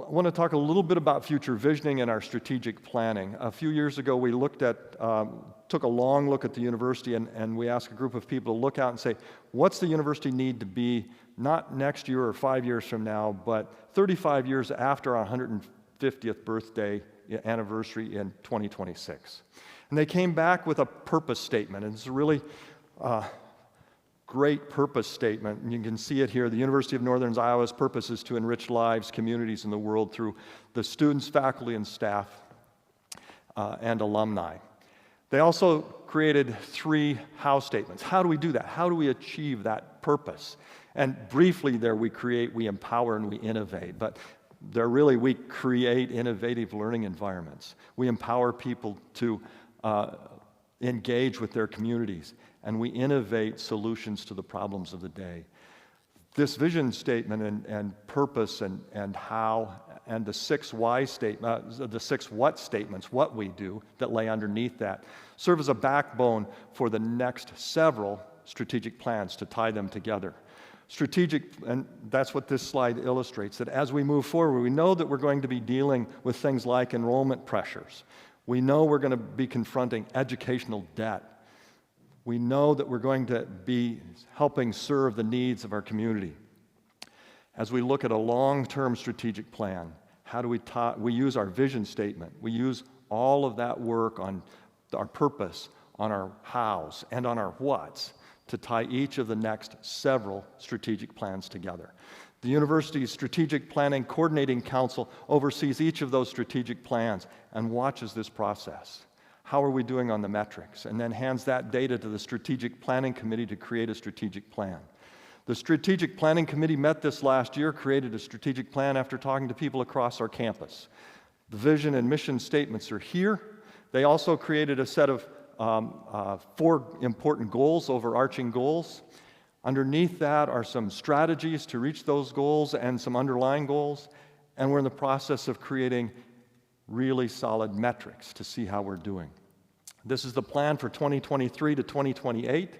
I want to talk a little bit about future visioning and our strategic planning. A few years ago, we took a long look at the university, and we asked a group of people to look out and say, what's the university need to be, not next year or 5 years from now, but 35 years after our 150th birthday anniversary in 2026. And they came back with a purpose statement, and it's a really great purpose statement, and you can see it here. The University of Northern Iowa's purpose is to enrich lives, communities, and the world through the students, faculty, and staff, and alumni. They also created 3 how statements. How do we do that? How do we achieve that purpose? And briefly there we create, we empower, and we innovate. But there really, we create innovative learning environments. We empower people to engage with their communities, and we innovate solutions to the problems of the day. This vision statement and purpose and how, and the 6 why statement, the 6 what statements, what we do that lay underneath that, serve as a backbone for the next several strategic plans to tie them together. Strategic, and that's what this slide illustrates, that as we move forward, we know that we're going to be dealing with things like enrollment pressures. We know we're going to be confronting educational debt. We know that we're going to be helping serve the needs of our community. As we look at a long-term strategic plan, how do we use our vision statement? We use all of that work on our purpose, on our hows, and on our whats to tie each of the next several strategic plans together. The university's Strategic Planning Coordinating Council oversees each of those strategic plans and watches this process. How are we doing on the metrics? And then hands that data to the Strategic Planning Committee to create a strategic plan. The Strategic Planning Committee met this last year, created a strategic plan after talking to people across our campus. The vision and mission statements are here. They also created a set of 4 important goals, overarching goals. Underneath that are some strategies to reach those goals and some underlying goals, and we're in the process of creating really solid metrics to see how we're doing. This is the plan for 2023 to 2028.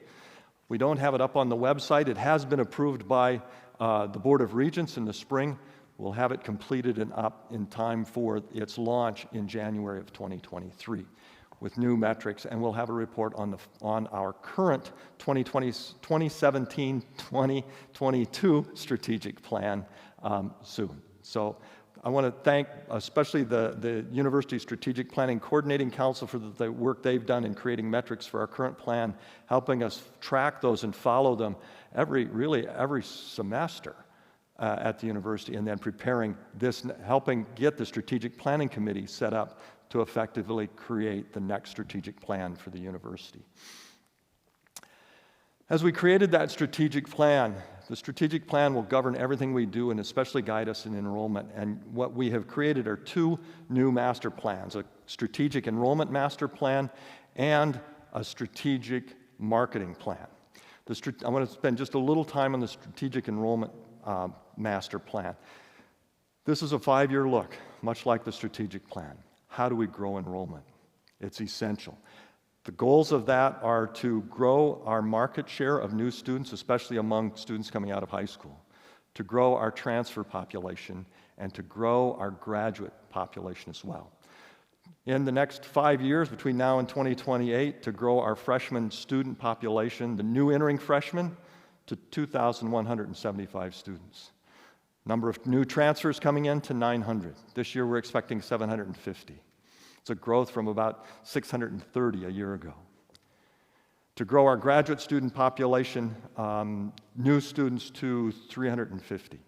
We don't have it up on the website. It has been approved by the Board of Regents in the spring. We'll have it completed and up in time for its launch in January of 2023 with new metrics, and we'll have a report on our current 2017-2022 strategic plan soon. So I want to thank especially the University Strategic Planning Coordinating Council for the work they've done in creating metrics for our current plan, helping us track those and follow them every semester at the university, and then preparing this, helping get the Strategic Planning Committee set up to effectively create the next strategic plan for the university. As we created that strategic plan, the strategic plan will govern everything we do and especially guide us in enrollment. And what we have created are 2 new master plans, a strategic enrollment master plan and a strategic marketing plan. I want to spend just a little time on the strategic enrollment master plan. This is a 5-year look, much like the strategic plan. How do we grow enrollment? It's essential. The goals of that are to grow our market share of new students, especially among students coming out of high school, to grow our transfer population, and to grow our graduate population as well. In the next 5 years, between now and 2028, to grow our freshman student population, the new entering freshmen, to 2,175 students. Number of new transfers coming in to 900. This year we're expecting 750. It's a growth from about 630 a year ago. To grow our graduate student population, new students to 350.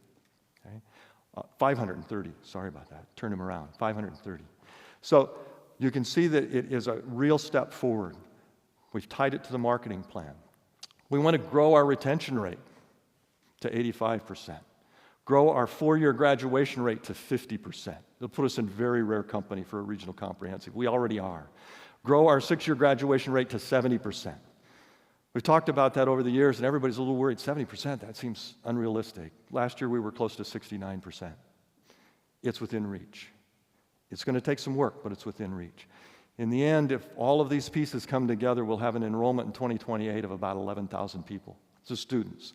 Okay? 530, sorry about that, turn them around, 530. So you can see that it is a real step forward. We've tied it to the marketing plan. We want to grow our retention rate to 85%. Grow our 4-year graduation rate to 50%. It'll put us in very rare company for a regional comprehensive. We already are. Grow our 6-year graduation rate to 70%. We've talked about that over the years, and everybody's a little worried. 70%, that seems unrealistic. Last year we were close to 69%. It's within reach. It's going to take some work, but it's within reach. In the end, if all of these pieces come together, we'll have an enrollment in 2028 of about 11,000 people. It's the students.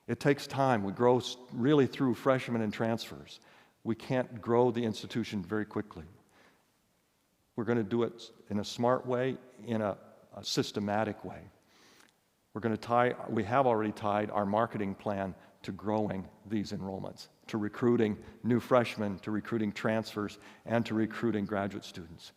It takes time. We grow really through freshmen and transfers. we can't grow the institution very quickly. We're going to do it in a smart way, in a systematic way. We have already tied our marketing plan to growing these enrollments, to recruiting new freshmen, to recruiting transfers, and to recruiting graduate students.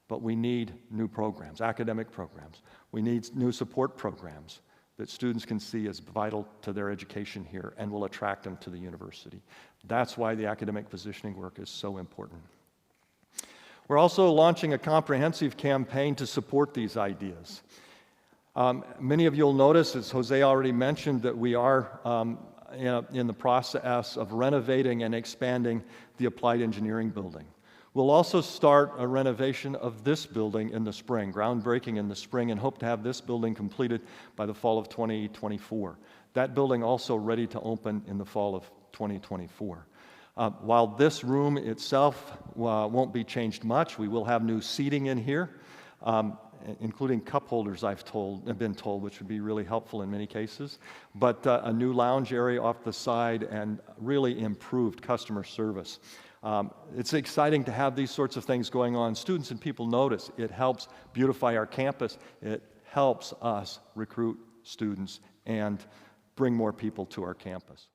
But we need new programs, academic programs. We need new support programs that students can see as vital to their education here and will attract them to the university. That's why the academic positioning work is so important. We're also launching a comprehensive campaign to support these ideas. Many of you will notice, as Jose already mentioned, that we are in the process of renovating and expanding the Applied Engineering building. We'll also start a renovation of this building in the spring, groundbreaking in the spring, and hope to have this building completed by the fall of 2024. That building also ready to open in the fall of 2024. While this room itself won't be changed much, we will have new seating in here, including cup holders, I've been told, which would be really helpful in many cases, but a new lounge area off the side and really improved customer service. It's exciting to have these sorts of things going on. Students and people notice. It helps beautify our campus. It helps us recruit students and bring more people to our campus.